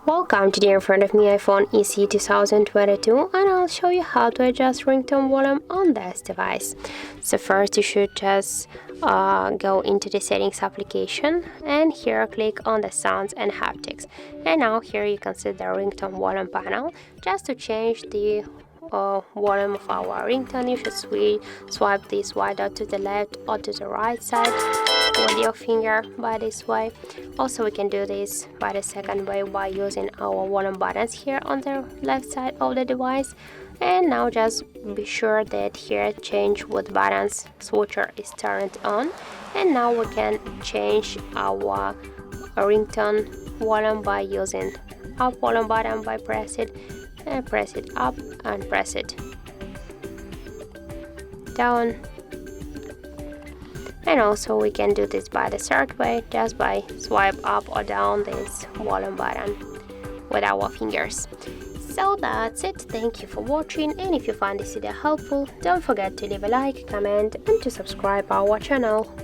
Welcome, today in front of me iPhone SE 2022 and I'll show you how to adjust ringtone volume on this device. So first you should just go into the settings application and here click on the sounds and haptics. And now here you can see the ringtone volume panel. Just to change the volume of our ringtone, you should swipe this white dot to the left or to the right side with your finger by this way. Also we can do this by the second way by using our volume buttons here on the left side of the device. And now just be sure that here change with buttons switcher is turned on, and now we can change our ringtone volume by using up volume button by press it up and press it down. And also we can do this by the third way, just by swipe up or down this volume button with our fingers. So that's it. Thank you for watching, and if you find this video helpful, don't forget to leave a like, comment and to subscribe our channel.